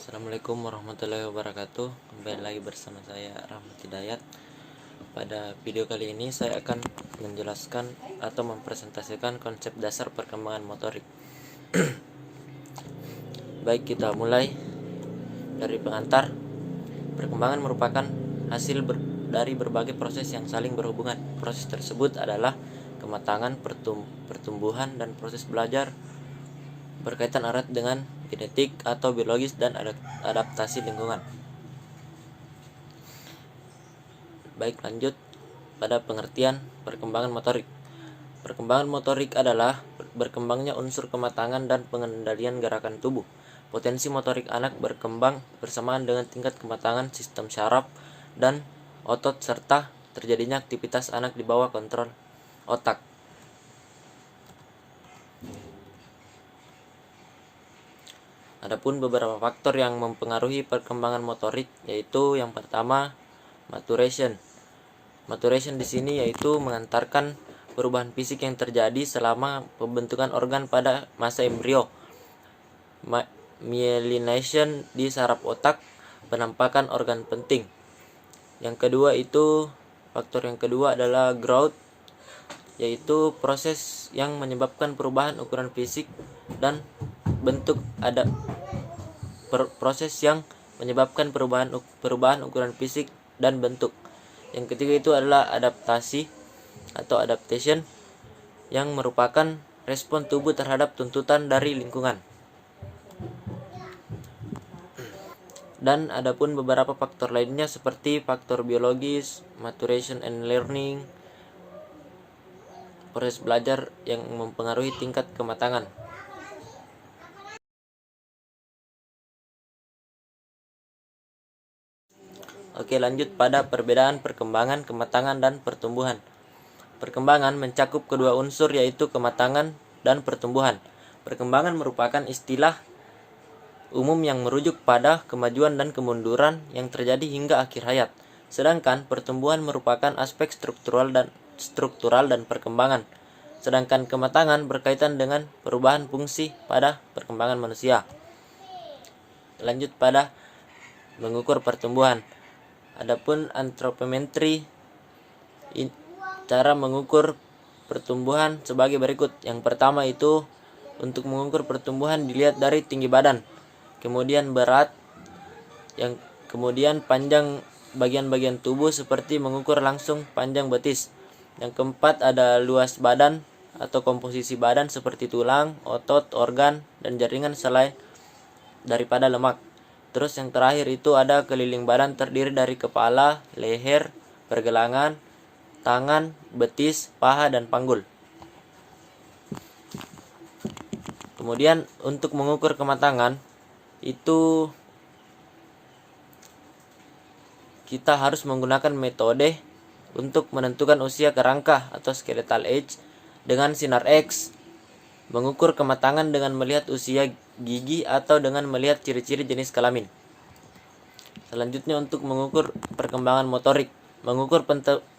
Assalamualaikum warahmatullahi wabarakatuh. Kembali lagi bersama saya Rahmat Hidayat. Pada video kali ini saya akan menjelaskan atau mempresentasikan konsep dasar perkembangan motorik. Baik, kita mulai dari pengantar. Perkembangan merupakan hasil dari berbagai proses yang saling berhubungan. Proses tersebut adalah kematangan, pertumbuhan, dan proses belajar berkaitan erat dengan genetik atau biologis dan adaptasi lingkungan. Baik, lanjut pada pengertian perkembangan motorik. Perkembangan motorik adalah berkembangnya unsur kematangan dan pengendalian gerakan tubuh. Potensi motorik anak berkembang bersamaan dengan tingkat kematangan sistem syaraf dan otot serta terjadinya aktivitas anak di bawah kontrol otak. Adapun beberapa faktor yang mempengaruhi perkembangan motorik, yaitu yang pertama, maturation. Maturation di sini yaitu mengantarkan perubahan fisik yang terjadi selama pembentukan organ pada masa embrio. Myelination di saraf otak, penampakan organ penting. Faktor yang kedua adalah growth, yaitu proses yang menyebabkan perubahan ukuran fisik dan bentuk. Proses yang menyebabkan perubahan ukuran fisik dan bentuk. Yang ketiga itu adalah adaptasi atau adaptation, yang merupakan respon tubuh terhadap tuntutan dari lingkungan. Dan adapun beberapa faktor lainnya seperti faktor biologis, maturation and learning, proses belajar yang mempengaruhi tingkat kematangan. Oke, lanjut pada perbedaan perkembangan, kematangan, dan pertumbuhan. Perkembangan mencakup kedua unsur, yaitu kematangan dan pertumbuhan. Perkembangan merupakan istilah umum yang merujuk pada kemajuan dan kemunduran yang terjadi hingga akhir hayat. Sedangkan pertumbuhan merupakan aspek struktural dan perkembangan. Sedangkan kematangan berkaitan dengan perubahan fungsi pada perkembangan manusia. Lanjut pada mengukur pertumbuhan. Adapun antropometri, cara mengukur pertumbuhan sebagai berikut. Yang pertama itu untuk mengukur pertumbuhan dilihat dari tinggi badan, kemudian berat, kemudian panjang bagian-bagian tubuh seperti mengukur langsung panjang betis. Yang keempat ada luas badan atau komposisi badan seperti tulang, otot, organ, dan jaringan selain daripada lemak. Terus yang terakhir itu ada keliling badan terdiri dari kepala, leher, pergelangan, tangan, betis, paha, dan panggul. Kemudian untuk mengukur kematangan itu kita harus menggunakan metode untuk menentukan usia kerangka atau skeletal age dengan sinar X, mengukur kematangan dengan melihat usia gigi atau dengan melihat ciri-ciri jenis kelamin. Selanjutnya untuk mengukur perkembangan motorik. Mengukur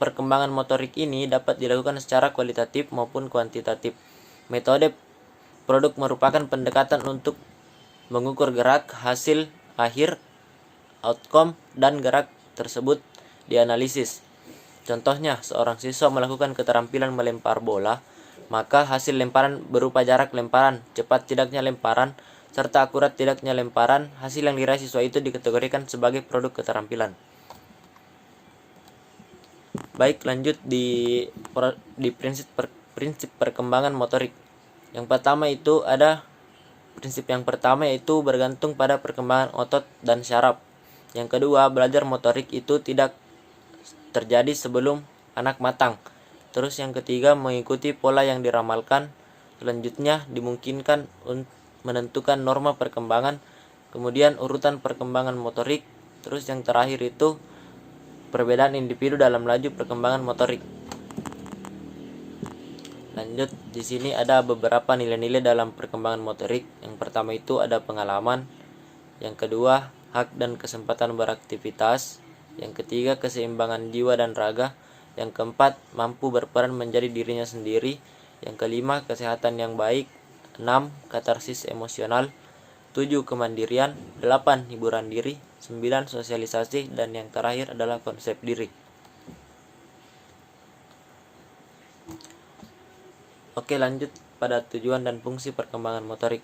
perkembangan motorik ini dapat dilakukan secara kualitatif maupun kuantitatif. Metode produk merupakan pendekatan untuk mengukur gerak, hasil akhir, outcome, dan gerak tersebut dianalisis. Contohnya, seorang siswa melakukan keterampilan melempar bola, maka hasil lemparan berupa jarak lemparan, cepat tidaknya lemparan, serta akurat tidaknya lemparan. Hasil yang diraih siswa itu dikategorikan sebagai produk keterampilan. Baik, lanjut di prinsip perkembangan motorik. Yang pertama yaitu bergantung pada perkembangan otot dan syaraf. Yang kedua, belajar motorik itu tidak terjadi sebelum anak matang. Terus yang ketiga, mengikuti pola yang diramalkan. Selanjutnya, dimungkinkan menentukan norma perkembangan, kemudian urutan perkembangan motorik. Terus yang terakhir itu perbedaan individu dalam laju perkembangan motorik. Lanjut, di sini ada beberapa nilai-nilai dalam perkembangan motorik. Yang pertama itu ada pengalaman, yang kedua hak dan kesempatan beraktivitas, yang ketiga keseimbangan jiwa dan raga, yang keempat mampu berperan menjadi dirinya sendiri, yang kelima kesehatan yang baik, 6 katarsis emosional, 7. Kemandirian, 8. Hiburan diri, 9. Sosialisasi, dan yang terakhir adalah konsep diri. Oke, lanjut pada tujuan dan fungsi perkembangan motorik.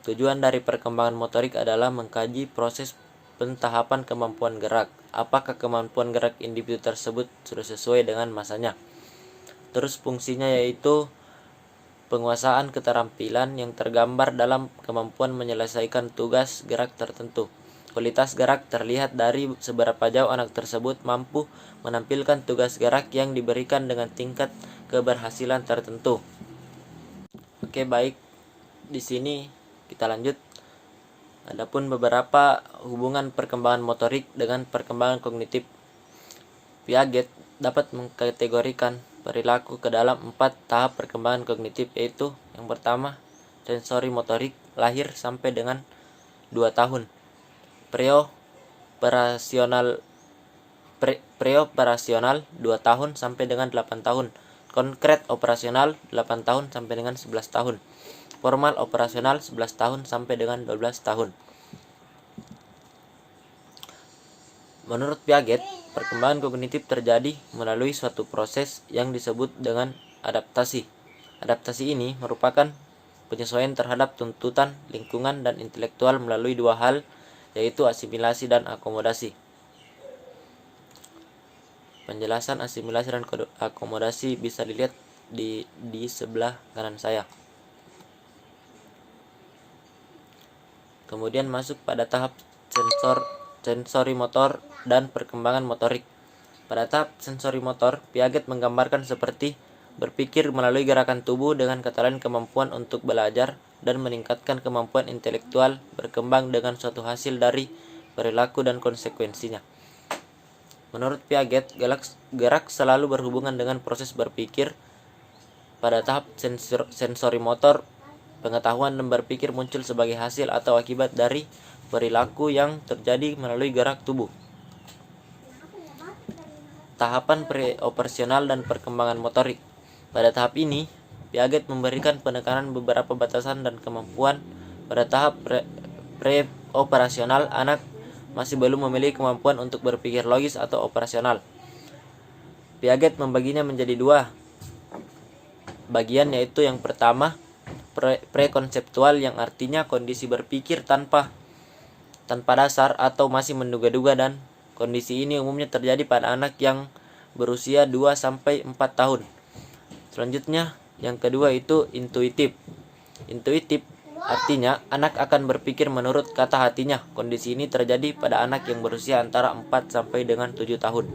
Tujuan dari perkembangan motorik adalah mengkaji proses pentahapan kemampuan gerak. Apakah kemampuan gerak individu tersebut sudah sesuai dengan masanya. Terus fungsinya yaitu penguasaan keterampilan yang tergambar dalam kemampuan menyelesaikan tugas gerak tertentu. Kualitas gerak terlihat dari seberapa jauh anak tersebut mampu menampilkan tugas gerak yang diberikan dengan tingkat keberhasilan tertentu. Oke, baik. Di sini kita lanjut. Adapun beberapa hubungan perkembangan motorik dengan perkembangan kognitif. Piaget dapat mengkategorikan perilaku ke dalam 4 tahap perkembangan kognitif, yaitu yang pertama sensori motorik, lahir sampai dengan 2 tahun. Preoperasional 2 tahun sampai dengan 8 tahun. Konkret operasional 8 tahun sampai dengan 11 tahun. Formal operasional 11 tahun sampai dengan 12 tahun. Menurut Piaget, perkembangan kognitif terjadi melalui suatu proses yang disebut dengan adaptasi. Adaptasi ini merupakan penyesuaian terhadap tuntutan lingkungan dan intelektual melalui 2 hal, yaitu asimilasi dan akomodasi. Penjelasan asimilasi dan akomodasi bisa dilihat di sebelah kanan saya. Kemudian masuk pada tahap sensori motor dan perkembangan motorik. Pada tahap sensori motor, Piaget menggambarkan seperti berpikir melalui gerakan tubuh dengan kata lain kemampuan untuk belajar dan meningkatkan kemampuan intelektual berkembang dengan suatu hasil dari perilaku dan konsekuensinya. Menurut Piaget, gerak selalu berhubungan dengan proses berpikir. Pada tahap sensori motor, pengetahuan dan berpikir muncul sebagai hasil atau akibat dari perilaku yang terjadi melalui gerak tubuh. Tahapan preoperasional dan perkembangan motorik. Pada tahap ini, Piaget memberikan penekanan beberapa batasan dan kemampuan. Pada tahap preoperasional, anak masih belum memiliki kemampuan untuk berpikir logis atau operasional. Piaget membaginya menjadi 2 bagian, yaitu yang pertama prekonseptual, yang artinya kondisi berpikir tanpa dasar atau masih menduga-duga, dan kondisi ini umumnya terjadi pada anak yang berusia 2-4 tahun. Selanjutnya, yang kedua itu intuitif. Intuitif artinya anak akan berpikir menurut kata hatinya. Kondisi ini terjadi pada anak yang berusia antara 4 sampai dengan 7 tahun.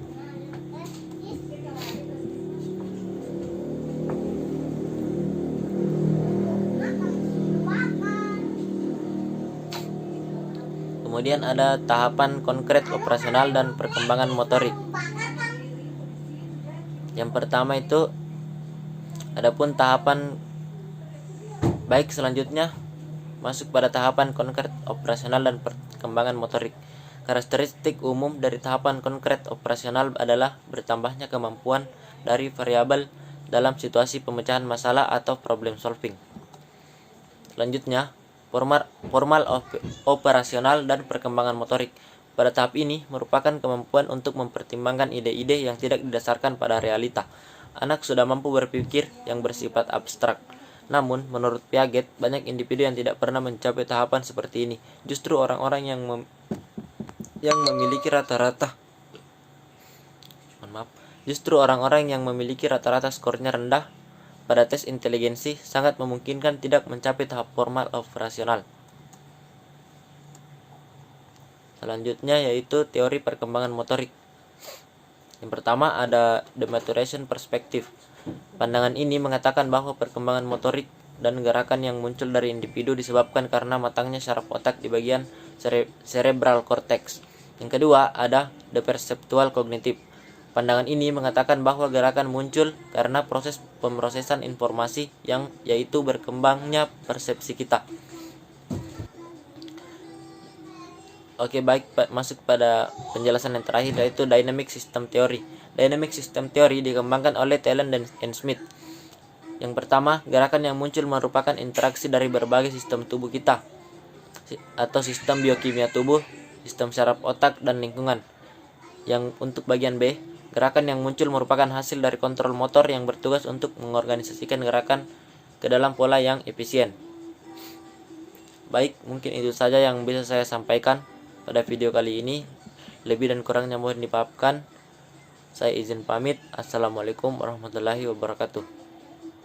Kemudian ada tahapan konkret operasional dan perkembangan motorik. Yang pertama itu adapun tahapan baik selanjutnya masuk pada tahapan konkret operasional dan perkembangan motorik. Karakteristik umum dari tahapan konkret operasional adalah bertambahnya kemampuan dari variabel dalam situasi pemecahan masalah atau problem solving. Selanjutnya, formal operasional dan perkembangan motorik. Pada tahap ini merupakan kemampuan untuk mempertimbangkan ide-ide yang tidak didasarkan pada realita. Anak sudah mampu berpikir yang bersifat abstrak. Namun, menurut Piaget, banyak individu yang tidak pernah mencapai tahapan seperti ini. Justru orang-orang yang memiliki rata-rata skornya rendah pada tes inteligensi sangat memungkinkan tidak mencapai tahap formal operasional. Selanjutnya yaitu teori perkembangan motorik. Yang pertama ada the maturation perspective. Pandangan ini mengatakan bahwa perkembangan motorik dan gerakan yang muncul dari individu disebabkan karena matangnya saraf otak di bagian cerebral cortex. Yang kedua ada the perceptual cognitive. Pandangan ini mengatakan bahwa gerakan muncul karena proses pemrosesan informasi yang yaitu berkembangnya persepsi kita. Oke, baik, masuk pada penjelasan yang terakhir yaitu dynamic system theory. Dynamic system theory dikembangkan oleh Talon dan Smith. Yang pertama, gerakan yang muncul merupakan interaksi dari berbagai sistem tubuh kita. atau sistem biokimia tubuh, sistem saraf otak, dan lingkungan. Yang untuk bagian B, gerakan yang muncul merupakan hasil dari kontrol motor yang bertugas untuk mengorganisasikan gerakan ke dalam pola yang efisien. Baik, mungkin itu saja yang bisa saya sampaikan pada video kali ini. Lebih dan kurangnya mohon dimaafkan. Saya izin pamit. Assalamualaikum warahmatullahi wabarakatuh.